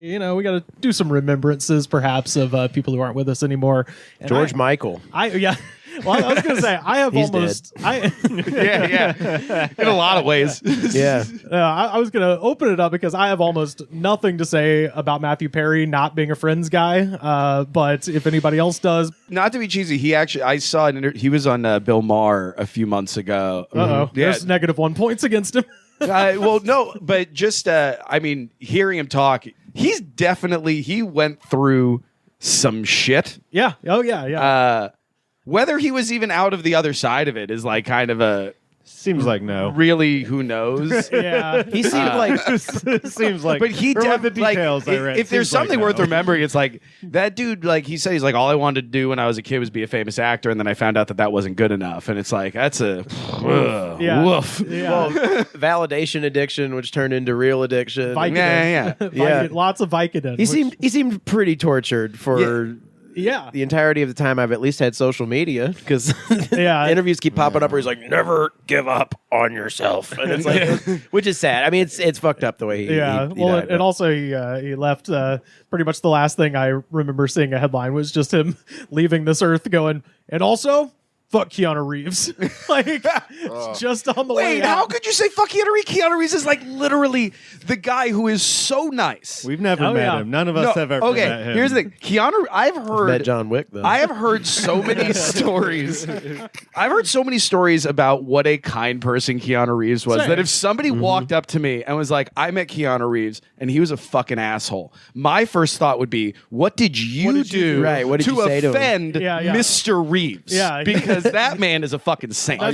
We got to do some remembrances, perhaps, of people who aren't with us anymore. And George Michael. Well, I was going to say, I have almost... yeah. In a lot of ways. Yeah. I was going to open it up because I have almost nothing to say about Matthew Perry not being a Friends guy. But if anybody else does... Not to be cheesy, I saw he was on Bill Maher a few months ago. Uh-oh. Yeah. There's -1 points against him. Well, no, but just, hearing him talk, he went through some shit. Yeah. Oh, yeah. Whether he was even out of the other side of it is like kind of a... Seems like no. Really, who knows? Yeah. He seemed like... Seems like... But he the details I read. If there's something like worth remembering, it's like that dude, like he said, he's like, all I wanted to do when I was a kid was be a famous actor, and then I found out that wasn't good enough. And it's like, that's a... woof. Yeah. Well, validation addiction, which turned into real addiction. Vicodin. Yeah. Vicodin. Lots of Vicodin. He seemed pretty tortured for... Yeah. The entirety of the time I've at least had social media, because interviews keep popping up where he's like, never give up on yourself. And it's like, which is sad. I mean, it's fucked up the way he died, and also he left, pretty much the last thing I remember seeing a headline was just him leaving this earth going, and also... fuck Keanu Reeves. Just on the way Wait, out. how could you say fuck Keanu Reeves? Keanu Reeves is like literally the guy who is so nice. We've never met him. None of us have ever met him. Here's the thing. Keanu, I've heard... met John Wick, though. I have heard so many stories. I've heard so many stories about what a kind person Keanu Reeves was, that if somebody walked up to me and was like, I met Keanu Reeves and he was a fucking asshole, my first thought would be, what did you do Right, what did to you say to him? offend Mr. Reeves? Yeah. Because that man is a fucking saint. I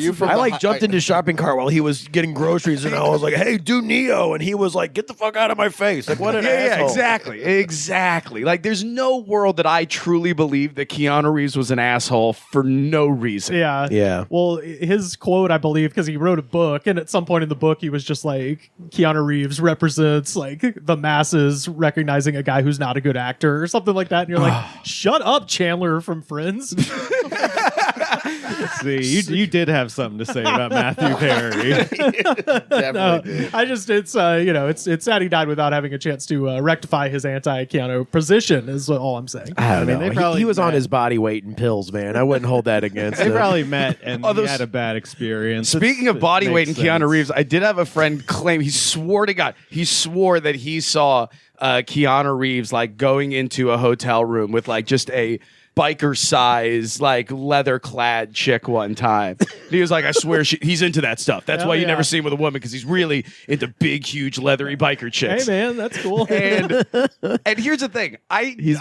jumped into shopping cart while he was getting groceries, and I was like, "Hey, do Neo," and he was like, "Get the fuck out of my face!" Like, what an asshole. Exactly. Like, there's no world that I truly believe that Keanu Reeves was an asshole for no reason. Yeah. Well, his quote, I believe, because he wrote a book, and at some point in the book, he was just like, Keanu Reeves represents like the masses recognizing a guy who's not a good actor or something like that. And you're like, shut up, Chandler from Friends. See, you did have something to say about Matthew Perry. Definitely. It's sad he died without having a chance to rectify his anti-Keanu position. Is all I'm saying. I don't they know. probably He was on met. his body weight in pills, man. I wouldn't hold that against They him. probably met and he had a bad experience. Speaking of body weight and makes Keanu sense. Reeves, I did have a friend claim, he swore to God, that he saw Keanu Reeves like going into a hotel room with like just a biker size, like leather clad chick one time. He was like, I swear he's into that stuff. That's why you never see him with a woman, because he's really into big, huge, leathery biker chicks. Hey man, that's cool. And here's the thing. He's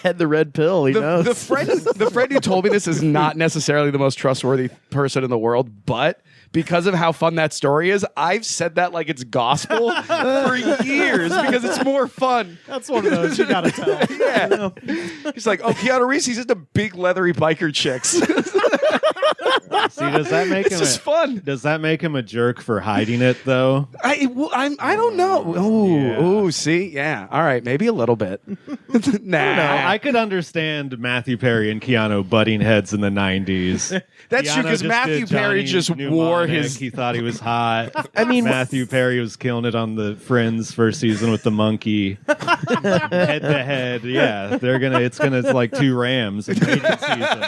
had the red pill. He knows. The friend who told me this is not necessarily the most trustworthy person in the world, but because of how fun that story is, I've said that like it's gospel for years because it's more fun. That's one of those you gotta tell. Yeah. He's like, oh, Keanu Reeves, he's just a big leathery biker chicks. See, does that make him just fun? Does that make him a jerk for hiding it though? I don't know. All right, maybe a little bit. Nah. No, I could understand Matthew Perry and Keanu butting heads in the 90s. That's true, Keanu because just Matthew did Perry Johnny just Mnemonic. wore his... He thought he was hot. I mean, Matthew Perry was killing it on the Friends first season with the monkey. Head to head, yeah. It's gonna like two Rams in maiden season.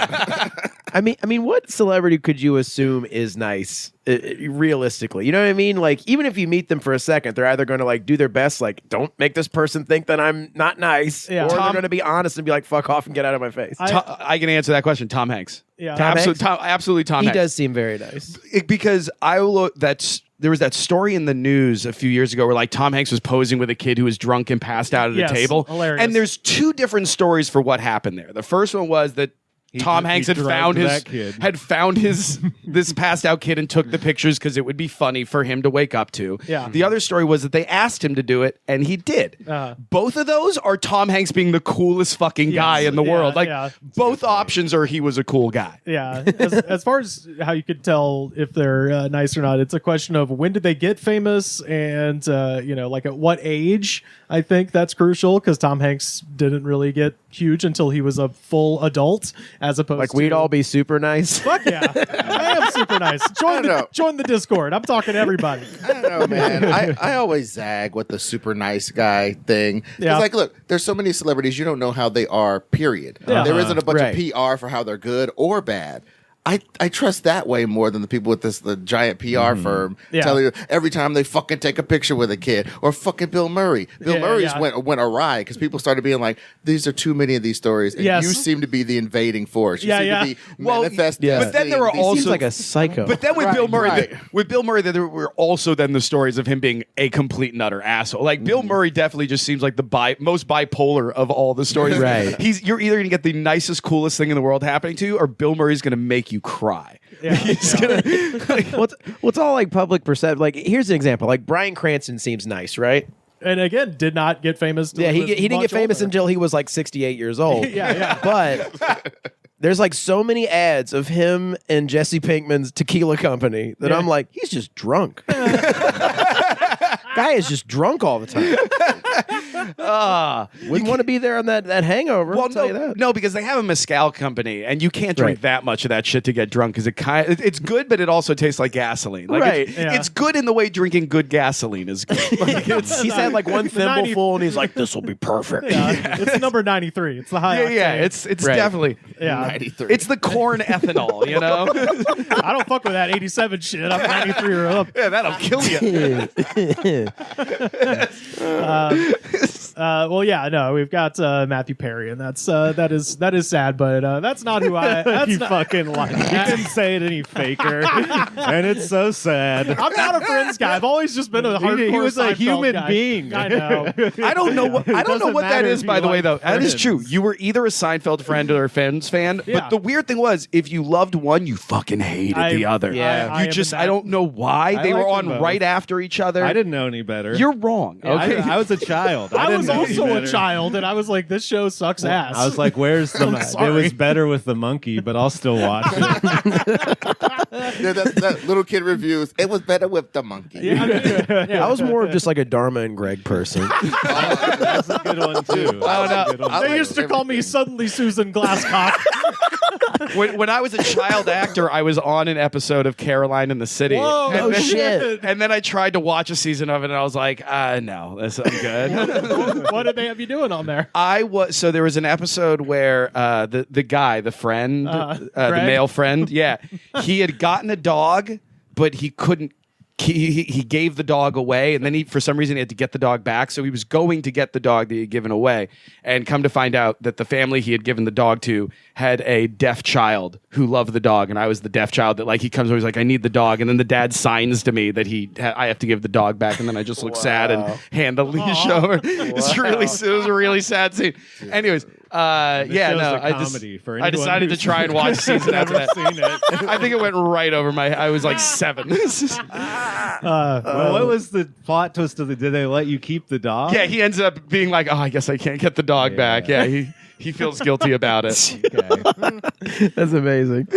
I mean, what celebrity could you assume is nice, realistically? You know what I mean? Like, even if you meet them for a second, they're either going to like do their best, like, don't make this person think that I'm not nice, or they're going to be honest and be like, fuck off and get out of my face. I can answer that question. Tom Hanks. Yeah. Absolutely Tom Hanks. He does seem very nice. Because there was that story in the news a few years ago where like Tom Hanks was posing with a kid who was drunk and passed out at a table. Hilarious. And there's two different stories for what happened there. The first one was that Tom Hanks had found this passed out kid and took the pictures because it would be funny for him to wake up to. Yeah. The other story was that they asked him to do it and he did. Both of those are Tom Hanks being the coolest fucking guy in the world. Like both options are he was a cool guy. Yeah. As far as how you could tell if they're nice or not, it's a question of when did they get famous and like at what age. I think that's crucial because Tom Hanks didn't really get huge until he was a full adult, as opposed Like to we'd all be super nice. Fuck yeah, I am super nice. Join the Discord. I'm talking to everybody. I don't know, man. I always zag with the super nice guy thing. Yeah. It's like, look, there's so many celebrities you don't know how they are, period. Yeah. There isn't a bunch Right. of PR for how they're good or bad. I trust that way more than the people with the giant PR firm Yeah. telling you every time they fucking take a picture with a kid, or fucking Bill Murray. Bill Murray's went awry because people started being like, these are too many of these stories, and Yes. you seem to be the invading force. You Yeah, seem yeah. to be Well, manifesting. but then there were these- also Seems like a psycho. But then with Right, Bill Murray, right. there were also then the stories of him being a complete and utter asshole. Like Bill Murray definitely just seems like the most bipolar of all the stories. Right. You're either going to get the nicest, coolest thing in the world happening to you, or Bill Murray's going to make you cry. Yeah. He's gonna. What's all like public perception? Like, here's an example. Like Bryan Cranston seems nice, right? And again, did not get famous. till Yeah, he was didn't get much famous older. until he was like 68 years old. Yeah. But there's like so many ads of him and Jesse Pinkman's tequila company that Yeah. I'm like, he's just drunk. Guy is just drunk all the time. Wouldn't want to be there on that hangover. Well, I'll tell you that. no, because they have a mezcal company, and you can't drink Right. that much of that shit to get drunk. Because it's good, but it also tastes like gasoline. Like Right. it's good in the way drinking good gasoline is good. Like, He's had like one The thimble 90 full, and he's like, "This will be perfect." Yeah, it's number 93. It's the high. yeah, octane. it's Right. definitely. yeah. 93. It's the corn ethanol, you know. I don't fuck with that 87 shit. I'm 93 or up. Yeah, that'll kill you. Well, yeah, no, we've got Matthew Perry, and that is sad, but that's not who I. That's You not, fucking lied. You didn't say it any faker, and it's so sad. I'm not a Friends guy. I've always just been a hardcore. He was a Seinfeld human guy. being. I know. I don't know what that matter is. if By you the way, like though, that is Friends. true. You were either a Seinfeld friend or a Friends fan. Yeah. But the weird thing was, if you loved one, you fucking hated the other. Yeah. I you am just in I that. don't know why I they were like on them both. right after each other. I didn't know any better. You're wrong. Okay. I was a child. I didn't was know any also a better. child, and I was like, this show sucks ass. I was like, "Where's the?" It sorry. was better with the monkey, but I'll still watch it. Yeah, that little kid reviews. It was better with the monkey. I was more of just like a Dharma and Greg person. That's a good one too. no. Good one. I They like used to call me Suddenly Susan Glascock. when I was a child actor, I was on an episode of Caroline in the City. Whoa, and no then, shit. And then I tried to watch a season of it, and I was like, no, I'm good. What did they have you doing on there? There was an episode where the guy, the friend, the Greg? male friend, he had gotten a dog, but he couldn't. He gave the dog away, and then for some reason he had to get the dog back. So he was going to get the dog that he had given away, and come to find out that the family he had given the dog to had a deaf child who loved the dog, and I was the deaf child that he comes over, he's like, I need the dog, and then the dad signs to me that I have to give the dog back, and then I just look sad and hand the leash over. It was a really sad scene. Anyways. This show's a I comedy for I anyone decided to who's try and watch season after never that. seen it. I think it went right over my. I was like 7. Well, what was the plot twist of did they let you keep the dog? Yeah, he ends up being like, oh, I guess I can't get the dog back. Yeah, he feels guilty about it. Okay. That's amazing.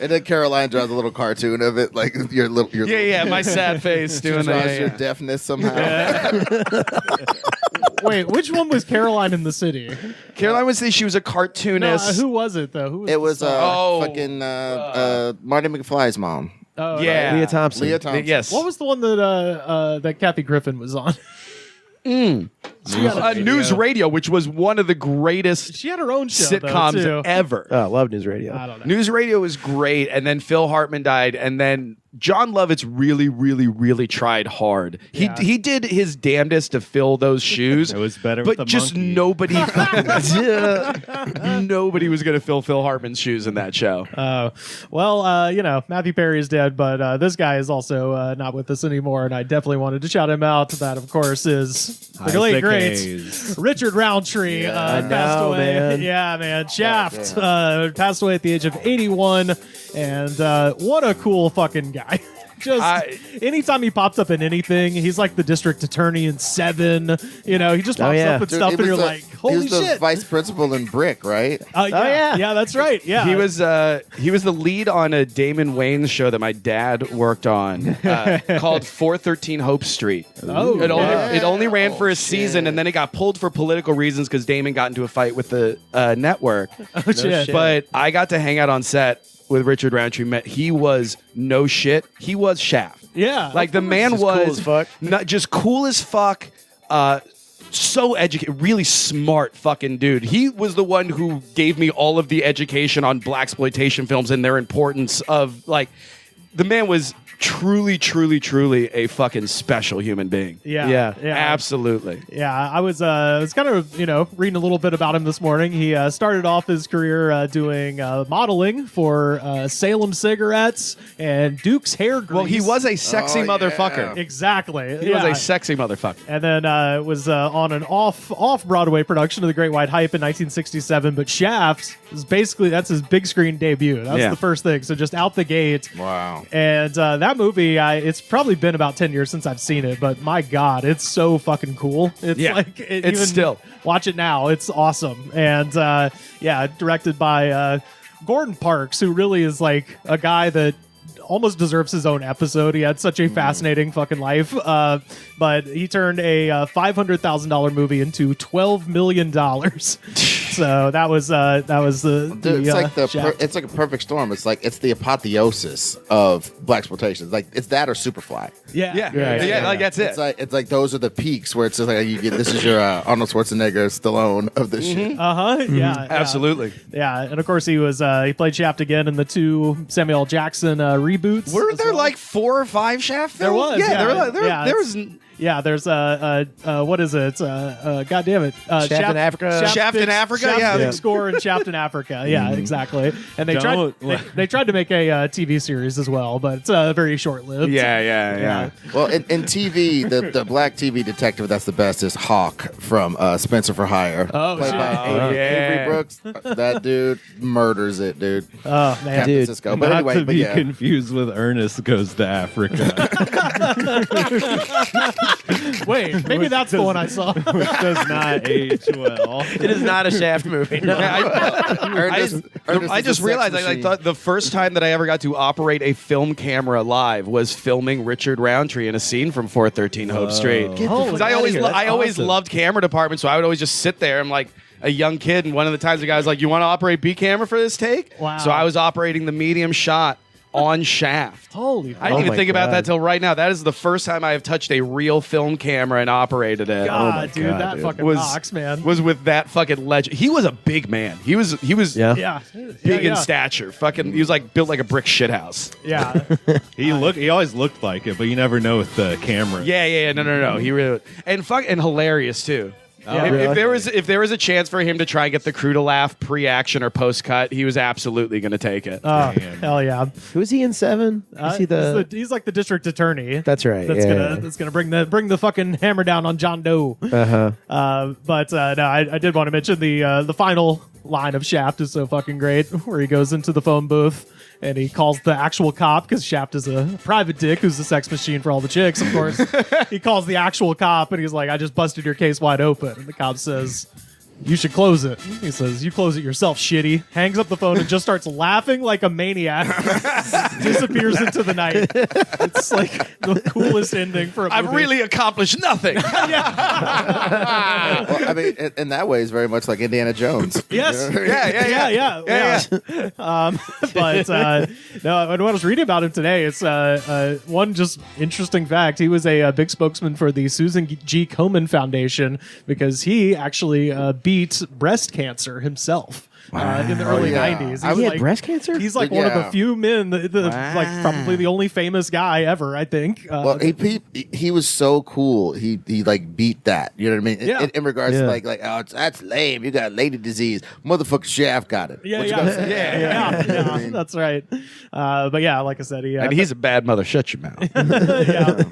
And then Caroline draws a little cartoon of it, like your Yeah, my sad face doing draws that. your Yeah. deafness somehow. Wait, which one was Caroline in the City? Caroline would say she was a No, cartoonist. who was it though? Who was It was Oh. fucking Marty McFly's mom. Oh, Yeah. Leah Thompson. Leah Thompson. Yes. What was the one that Kathy Griffin was on? News Radio, which was one of the greatest She had her own show sitcoms though, too. ever. Oh, I love News Radio. I don't know. News Radio was great, and then Phil Hartman died, and then John Lovitz really, really, really tried hard. Yeah. He did his damnedest to fill those shoes. It was better with but the just monkey. nobody, nobody was going to fill Phil Hartman's shoes in that show. Matthew Perry is dead, but this guy is also not with us anymore, and I definitely wanted to shout him out. That, of course, is the late Isaac great Hayes. Richard Roundtree. I Passed know, away. man. Yeah, man. Shaft passed away at the age of 81, and what a cool fucking guy. Anytime he pops up in anything, he's like the district attorney in Seven. You know, he just pops up and Dude, stuff, he and you're was like, he holy was the shit! vice principal in Brick, right? Yeah, that's right. Yeah, He was the lead on a Damon Wayans show that my dad worked on called 413 Hope Street. Oh, It only ran for a season, and then it got pulled for political reasons because Damon got into a fight with the network. Oh shit! But I got to hang out on set with Richard Roundtree. He was no shit. He was Shaft. Yeah, like the man Just cool was as fuck. not just cool as fuck. So educated, really smart fucking dude. He was the one who gave me all of the education on blaxploitation films and their importance of like. The man was truly a fucking special human being. Yeah, Absolutely. Yeah, I was kind of reading a little bit about him this morning. He started off his career doing modeling for Salem Cigarettes and Duke's Hair Grease. Well, he was a sexy Oh, motherfucker. exactly. He was a sexy motherfucker. And then was on an off Broadway production of The Great White Hype in 1967. But Shaft is basically that's his big screen debut. That was the first thing. So just out the gate. Wow. And that movie, it's probably been about 10 years since I've seen it, but my God, it's so fucking cool. It's like it's still watch it now. It's awesome. And directed by Gordon Parks, who really is like a guy that almost deserves his own episode. He had such a fascinating fucking life, but he turned a $500,000 movie into $12 million. So that was the Dude, Shaft. it's like a perfect storm. It's the apotheosis of blaxploitation. Like it's that or Superfly. Like that's it. It's like those are the peaks where it's just like this is your Arnold Schwarzenegger Stallone of this shit. Yeah, Absolutely. Yeah, and of course he played Shaft again in the 2 Samuel L. Jackson reboots. Were as there well. like 4 or 5 Shaft films? There was, there was. Yeah, there's what is it? God damn it, Shaft in Africa. Shaft in Africa, Shaft yeah. Big Score and Shaft in Africa. Yeah, exactly. And they tried to make a TV series as well, but it's very short lived. Yeah. Well, in TV, the black TV detective that's the best is Hawk from Spencer for Hire. Oh, played shit. by Avery Brooks. That dude murders it, dude. Oh man, Captain Dude, Cisco. But Not anyway, to but be yeah. confused with Ernest Goes to Africa, wait, maybe that's the one I saw. which does not age well. It is not a Shaft movie. No. Ernest I is just a sex realized I machine. thought the first time that I ever got to operate a film camera live was filming Richard Roundtree in a scene from 413 Hope Street. Because I always loved camera department, so I would always just sit there. I'm like a young kid, and one of the times the guy was like, "You want to operate B camera for this take?" Wow. So I was operating the medium shot on Shaft. Holy I didn't even my think about God. that till right now. That is the first time I have touched a real film camera and operated it. God, dude, God, that dude. fucking Was- rocks, man. Was with that fucking legend. He was a big man. He was Yeah. yeah, big yeah, in stature. Fucking, he was like built like a brick shithouse. Yeah, He always looked like it, but you never know with the camera. Yeah. No. He really and hilarious too. Yeah. If there was a chance for him to try and get the crew to laugh pre-action or post-cut, he was absolutely going to take it. oh Damn. hell yeah. Who is he in Seven? Is he He's like the district attorney. That's right. That's gonna bring the fucking hammer down on John Doe. But no, I did want to mention the final line of Shaft is so fucking great, where he goes into the phone booth and he calls the actual cop, because Shaft is a private dick who's a sex machine for all the chicks, of course. He calls the actual cop and he's like, "I just busted your case wide open." And the cop says, "You should close it." He says, "You close it yourself, shitty." Hangs up the phone and just starts laughing like a maniac. Disappears into the night. It's like the coolest ending for a movie. I've really accomplished nothing. Well, I mean, in that way, it's very much like Indiana Jones. Yes. You know? Yeah. But no, when I was reading about him today, it's one just interesting fact. He was a big spokesman for the Susan G. Komen Foundation, because he actually beat breast cancer himself. In the early yeah. 90s. I He was had breast cancer? He's like one of the Yeah. few men, like probably the only famous guy ever, I think. Well, he was so cool. He like beat that. You know what I mean? Yeah. In regards Yeah. to like that's lame. You got lady disease. Motherfucker Shaft got it. yeah, What you yeah, gonna say? yeah, that's right. But yeah, like I said, he and he's a bad mother. Shut your mouth. yeah.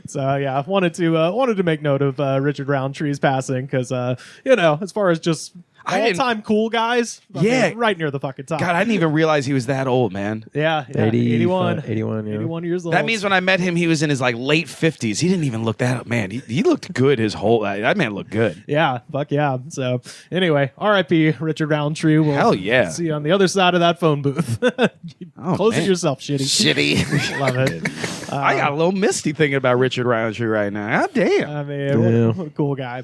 So yeah, I wanted to make note of Richard Roundtree's passing, because as far as just I didn't- all-time cool guys. I Yeah. mean, right near the fucking top. God, I didn't even realize he was that old, man. yeah, 81, 81 years old. That means when I met him, he was in his like late 50s. He didn't even look that up, man. He looked good. That man looked good. yeah, fuck yeah. So anyway, R.I.P. Richard Roundtree. We'll Hell yeah. see you on the other side of that phone booth. Close it man. yourself, shitty. Shitty. Love it. I got a little misty thinking about Richard Roundtree right now. God damn. I mean, what a cool guy.